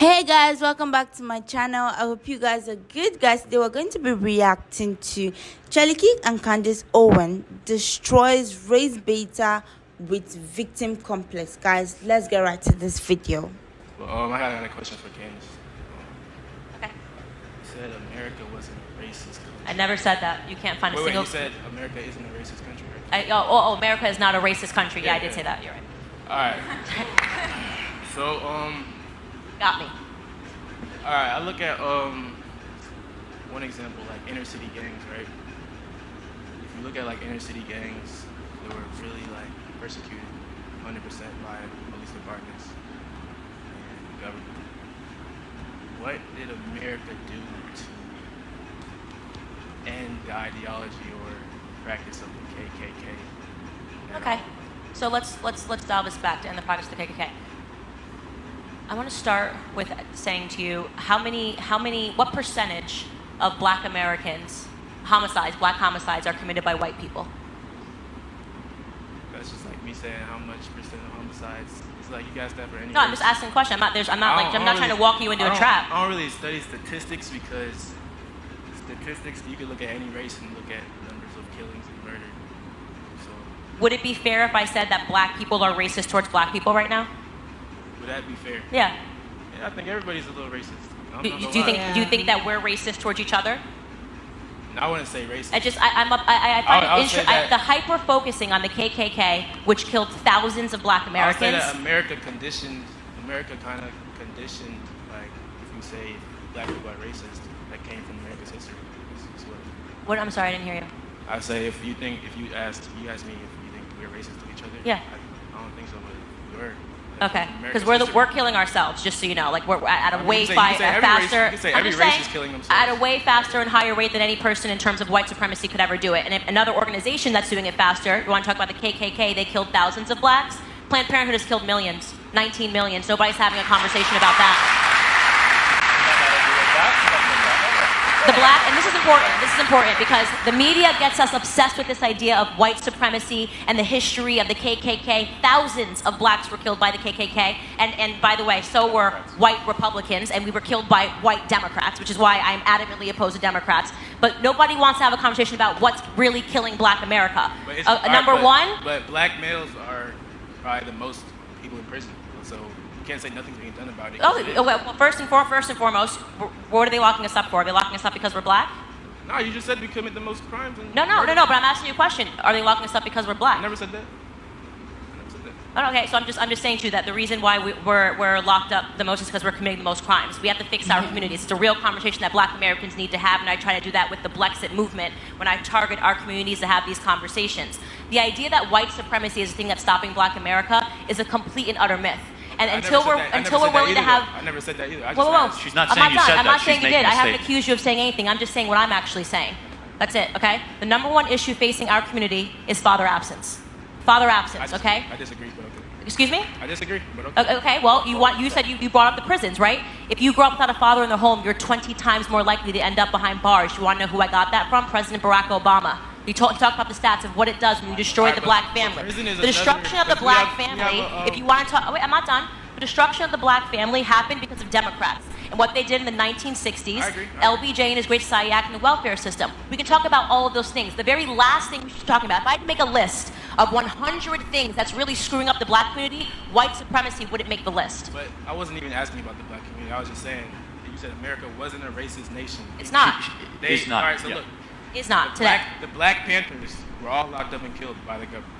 Hey guys, welcome back to my channel. I hope you guys are good. Guys, today we're going to be reacting to Kirk and Candace Owens destroys race beta with victim complex. Guys, let's get right to this video. Well, I got a question for Candace. Okay. You said America wasn't a racist country. I never said that. You can't find a single. You said America isn't a racist country, right? America is not a racist country. Yeah, I did say that. You're right. All right. So, Got me. all right. I look at one example, like inner city gangs, right? If you look at like inner city gangs, they were really like persecuted 100% by police departments and government. What did America do to end the ideology or practice of the KKK? Okay. So let's dial this back to end the practice of the KKK. I want to start with saying to you what percentage of Black Americans black homicides are committed by white people? That's just like me saying how much percent of homicides. It's like you guys that for any. No, I'm just asking a question. I'm not trying to walk you into a trap. I don't really study statistics because statistics you can look at any race and look at numbers of killings and murder. So Would it be fair if I said that Black people are racist towards Black people right now? would that be fair? Yeah. Yeah, I think everybody's a little racist. Do you think that we're racist towards each other? No, I wouldn't say racist. I find the hyper focusing on the KKK, which killed thousands of Black Americans. I would say that America kind of conditioned, like if you say Black people are racist, that came from America's history. What? I'm sorry, I didn't hear you. I say if you asked me if you think we're racist to each other. Yeah. I don't think so, but we were. Okay, because we're killing ourselves, just so you know. Like we're at a way faster. Every race is killing themselves. At a way faster and higher rate than any person in terms of white supremacy could ever do it. And if another organization that's doing it faster, you want to talk about the KKK? They killed thousands of blacks. Planned Parenthood has killed millions, 19 million. Nobody's having a conversation about that. And this is important because the media gets us obsessed with this idea of white supremacy and the history of the KKK. Thousands of blacks were killed by the KKK, and by the way, so were white Republicans, and we were killed by white Democrats, which is why I'm adamantly opposed to Democrats. But nobody wants to have a conversation about what's really killing Black America. But Black males are probably the most people in prison, so you can't say nothing's being done about it. Well, first and foremost, what are they locking us up for? Are they locking us up because we're Black? No, you just said we commit the most crimes. No, but I'm asking you a question. Are they locking us up because we're Black? I never said that. Okay, so I'm just saying to you that the reason why we're locked up the most is because we're committing the most crimes. We have to fix our communities. It's a real conversation that Black Americans need to have, and I try to do that with the Blexit movement when I target our communities to have these conversations. The idea that white supremacy is the thing that's stopping Black America is a complete and utter myth. And until we're willing to have, I never said that either. She's not saying you said that. I'm not saying you did. I haven't accused you of saying anything. I'm just saying what I'm actually saying. That's it. Okay. The number one issue facing our community is father absence. Father absence. Okay. I disagree, but okay. Excuse me? I disagree, but okay. Okay. Well, you said you brought up the prisons, right? If you grow up without a father in the home, you're 20 times more likely to end up behind bars. You want to know who I got that from? President Barack Obama. He talked about the stats of what it does when you destroy the Black family. The destruction of the Black family. If you want to talk, wait, I'm not done. The destruction of the Black family happened because of Democrats and what they did in the 1960s. I agree. LBJ and his Great Society Act and the welfare system. We can talk about all of those things. The very last thing we should talk about, if I had to make a list of 100 things that's really screwing up the Black community, white supremacy wouldn't make the list. But I wasn't even asking about the Black community. I was just saying, you said America wasn't a racist nation. It's not. It's not. All right, so Yeah. look. It's not today. The Black Panthers were all locked up and killed by the government.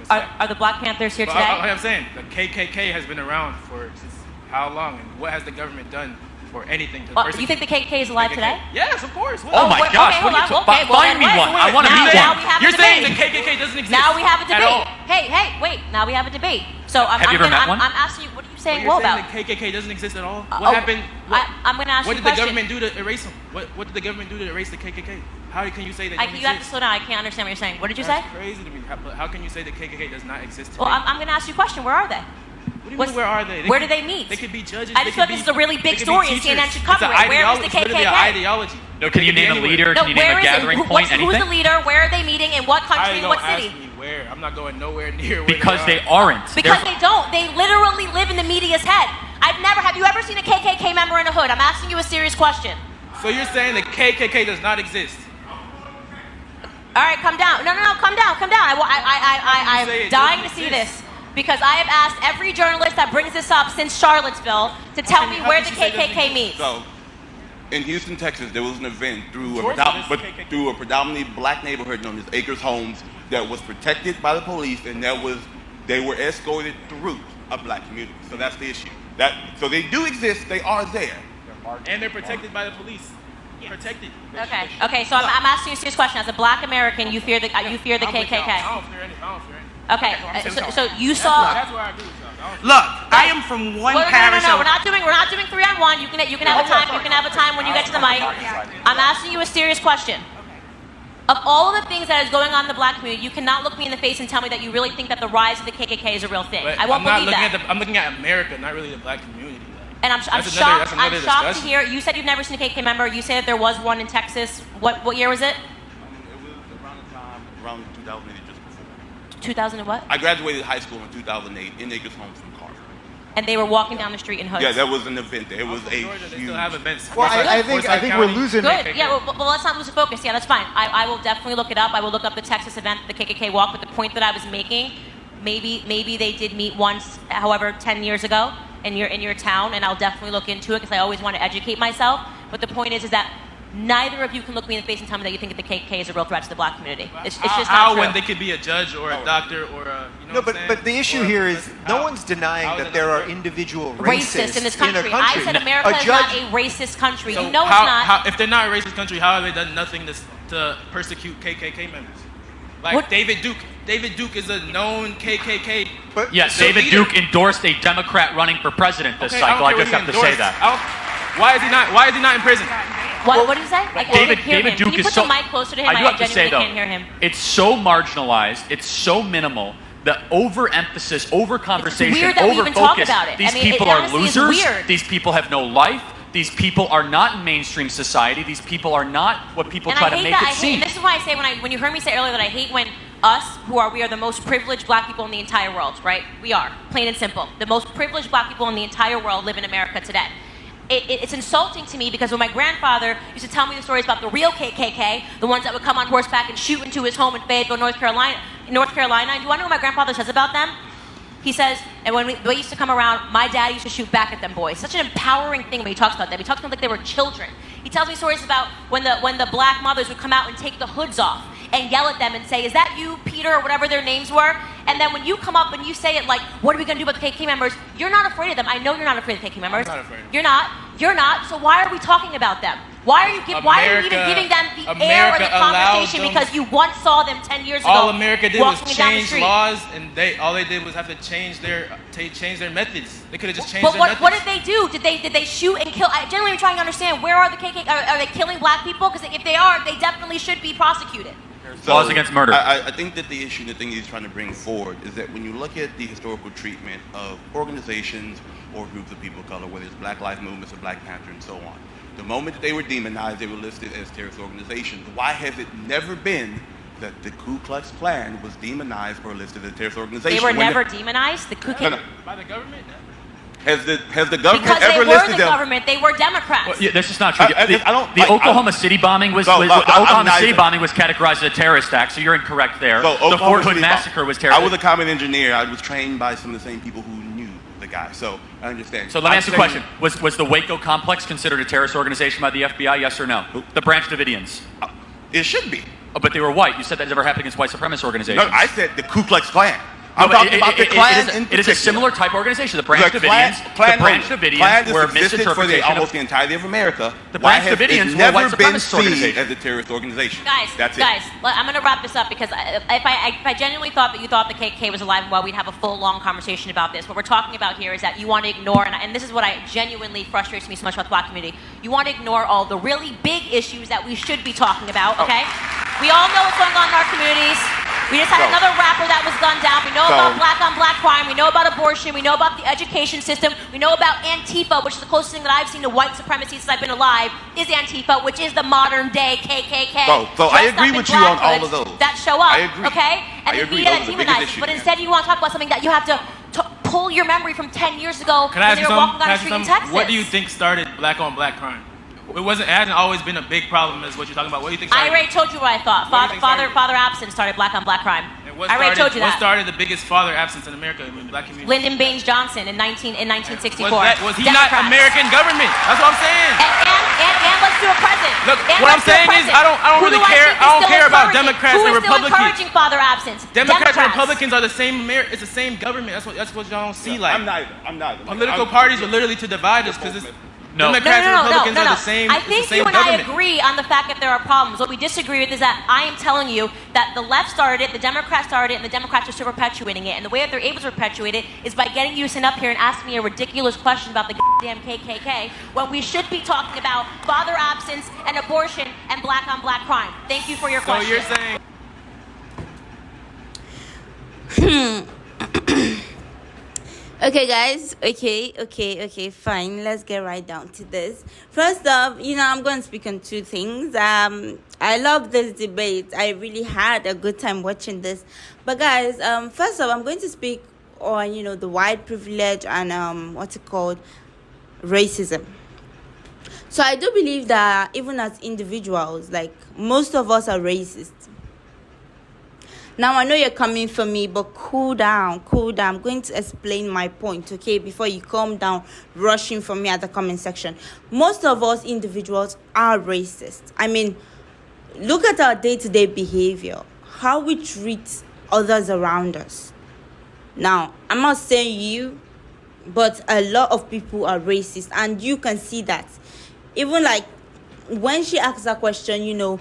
Are the Black Panthers here But today? I'm saying, the KKK has been around for since how long, and what has the government done for anything to persecute? You think the KKK is alive today? Yes, of course. Oh my gosh, what are you talking about? Find me one. I want to meet Now one. we have a You're saying debate. the KKK doesn't exist. Now we have a at all. debate. Hey, wait. Now we have a debate. So Have you ever met one? I'm asking you, what are you saying You're well saying about? the KKK doesn't exist at all? What happened? I'm going to ask What you a did the question. government do to erase them? What did the government do to erase the KKK? How can you say they don't exist? You have to slow down. I can't understand what you're saying. What did you say? That's crazy to me. How can you say the KKK does not exist today? Well, I'm going to ask you a question. Where are they? What do you mean, where are they? Where do they meet? They could be judges. I just feel like this is a really big story and CNN should cover it. Where is the KKK? It's literally an ideology. No, can you name a leader? Can you name a gathering point? Who's the leader? Where are they meeting? In what country? In what city? Ask me where. I'm not going nowhere near where Because they aren't. Because they don't. They literally live in the media's head. Have you ever seen a KKK member in a hood? I'm asking you a serious question. So you're saying the KKK does not exist? All right, come down. No, come down. I'm dying to see this because I have asked every journalist that brings this up since Charlottesville to tell me where the KKK meets. So, in Houston, Texas, there was an event through a predominantly black neighborhood known as Acres Homes that was protected by the police, and they were escorted through a black community. So that's the issue. So they do exist. They are there. And they're protected by the police. Protected. Okay. So I'm asking you a serious question. As a black American, you fear the KKK. I don't fear any. Okay. So you saw. That's where I agree with y'all. Look, I am from one parish. No. We're not doing 3-on-1. You can have a time. You can have a time when you get to the mic. I'm asking you a serious question. Of all of the things that is going on in the black community, you cannot look me in the face and tell me that you really think that the rise of the KKK is a real thing. But I won't believe that. I'm looking at America, not really the black community. And I'm shocked to hear. You said you've never seen a KKK member. You said that there was one in Texas. What year was it? It was around 2008, just before. 2000 and what? I graduated high school in 2008 in Acres Homes from Carver. And they were walking down the street in hoods. Yeah, that was an event. It was a They huge. still have events. Well, I think we're losing. Good. Yeah. Well, let's not lose the focus. Yeah, that's fine. I will definitely look it up. I will look up the Texas event, the KKK walk. But the point that I was making, maybe they did meet once, however, 10 years ago in your town, and I'll definitely look into it because I always want to educate myself. But the point is that neither of you can look me in the face and tell me that you think that the KKK is a real threat to the black community. It's just not how true. when they could be a judge or a doctor or a But the issue here is no one's denying that there are individual racists in this country. I said America is not a racist country. So you know it's not. If they're not a racist country, how have they done nothing to persecute KKK members? Like What? David Duke. David Duke is a known KKK. Yes, David Duke endorsed a Democrat running for president this cycle. I just have to say that. Why is he not in prison? What did you say? David Duke Can you is put so. the mic closer to him? I do have to say genuinely though, can't hear him. it's so marginalized. It's so minimal. The overemphasis, overconversation, It's weird that we even talk overfocus. about it. These I mean, people it are honestly is losers. weird. These people have no life. These people are not in mainstream society. These people are not what people And try I to hate make that. it seem. And this is why I say when you heard me say earlier that I hate when we are the most privileged black people in the entire world, right? We are, plain and simple. The most privileged black people in the entire world live in America today. It's insulting to me because when my grandfather used to tell me the stories about the real KKK, the ones that would come on horseback and shoot into his home in Fayetteville, North Carolina, and do you want to know what my grandfather says about them? He says, and when they used to come around, my dad used to shoot back at them boys. Such an empowering thing when he talks about them. He talks about them like they were children. He tells me stories about when the black mothers would come out and take the hoods off and yell at them and say, "Is that you, Peter," or whatever their names were? And then when you come up and you say it like, "What are we going to do about the KKK members?" You're not afraid of them. I know you're not afraid of the KKK members. I'm not afraid. You're not. You're not. So why are we talking about them? Why are you even giving them the air or the conversation? Because you once saw them 10 years ago. All America did was walking down the change street. laws, and all they did was have to change their methods. They could have just changed But their methods. what did they do? Did they shoot and kill? I generally am trying to understand, where are the KKK? Are they killing black people? Because if they are, they definitely should be prosecuted. Laws against murder. I think that the issue, the thing he's trying to bring forward is that when you look at the historical treatment of organizations or groups of people of color, whether it's Black Lives Movements or Black Panther and so on, the moment that they were demonized, they were listed as terrorist organizations. Why has it never been that the Ku Klux Klan was demonized or listed as a terrorist organization? They were never demonized? The Ku Klux By the government? Has the government Because they ever were listed the them? government, they were Democrats. Well, yeah, this is not true. The I Oklahoma City bombing was categorized as a terrorist act, so you're incorrect there. So, the Fort Hood City massacre was terrorist. I was a combat engineer. I was trained by some of the same people who knew the guy, so I understand. So let me ask you a question. Was the Waco complex considered a terrorist organization by the FBI, yes or no? The Branch Davidians. It should be. Oh, but they were white. You said that never happened against white supremacist organizations. No, I said the Ku Klux Klan. No, I'm talking about the Klan it is a similar type of organization. The Branch Davidians were existed for misinterpretation almost the entirety of America. The Branch Davidians were a white supremacist organization. As a terrorist organization. Guys, That's I'm going to wrap this up because if I genuinely thought that you thought the KKK was alive and well, we'd have a full, long conversation about this. What we're talking about here is that you want to ignore, and this is what genuinely frustrates me so much about the black community, you want to ignore all the really big issues that we should be talking about, okay? We all know what's going on in our communities. We just had another rapper that was gunned down. We know about black-on-black crime. We know about abortion. We know about the education system. We know about Antifa, which is the closest thing that I've seen to white supremacy since I've been alive, is Antifa, which is the modern-day KKK. So I agree with you on all of those. That show up, I agree. okay? And I the agree. media Those that are the biggest demonizes. issues. But instead you want to talk about something that you have to pull your memory from 10 years ago Can I when ask they you were something? walking down the street in Texas. What do you think started black on black crime? It hasn't always been a big problem as what you're talking about. What do you think I started? already told you what I thought. What do you think Father absence started black on black crime. And I already told you what that. started the biggest father absence in America in the black community? Lyndon Baines Johnson in 1964. Was he not Democrats. American government? That's what I'm saying. And let's do a president. Look, And what I'm let's do a saying is, president. I don't Who really do care. think is I don't still care about encouraging? Democrats Who and is still Republicans. encouraging father absence? Democrats and Republicans are the same. It's the same government. That's what y'all don't see. Like I'm neither. political parties are literally to divide us because No. Democrats and Republicans are the same. I think it's the same you and government. I agree on the fact that there are problems. What we disagree with is that I am telling you that the left started it, the Democrats started it, and the Democrats are still perpetuating it. And the way that they're able to perpetuate it is by getting you to sit up here and ask me a ridiculous question about the goddamn KKK when we should be talking about father absence and abortion and black on black crime. Thank you for your So question. you're saying. Okay, guys. Okay, fine. Let's get right down to this. First off, I'm going to speak on two things. I love this debate. I really had a good time watching this. But guys, first off, I'm going to speak on, the white privilege and what's it called? Racism. So I do believe that even as individuals, like most of us are racist. Now, I know you're coming for me, but cool down. I'm going to explain my point, okay, before you calm down, rushing for me at the comment section. Most of us individuals are racist. I mean, look at our day-to-day behavior, how we treat others around us. Now, I'm not saying you, but a lot of people are racist, and you can see that. Even like, when she asked that question, about,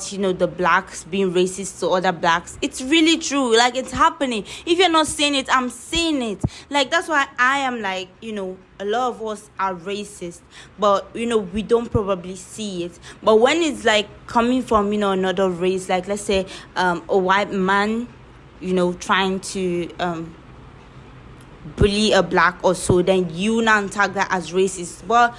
the blacks being racist to other blacks, it's really true. Like, it's happening. If you're not saying it, I'm saying it. Like, that's why I am like, a lot of us are racist, but, we don't probably see it. But when it's like coming from, another race, like, let's say, a white man, trying to, bully a black or so, then you now tag that as racist. But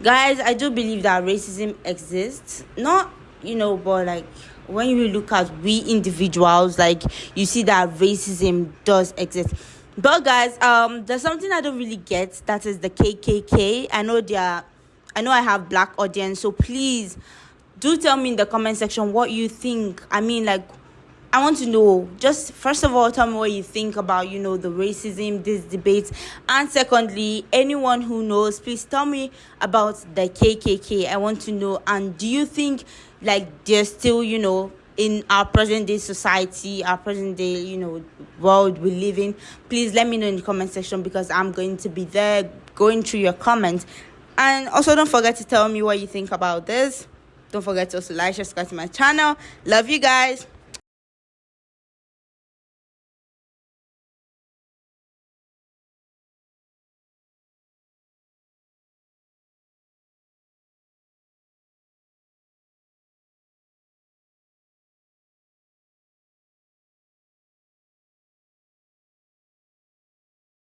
guys, I do believe that racism exists. Not, but like when you look at we individuals, like you see that racism does exist. But guys, there's something I don't really get. That is the KKK. I know I have black audience, so please do tell me in the comment section what you think. I mean, like, I want to know, just first of all, tell me what you think about, the racism, this debate. And secondly, anyone who knows, please tell me about the KKK. I want to know. And do you think, like, they're still, in our present day society, our present day, world we live in? Please let me know in the comment section, because I'm going to be there going through your comments. And also, don't forget to tell me what you think about this. Don't forget to also like, subscribe to my channel. Love you guys.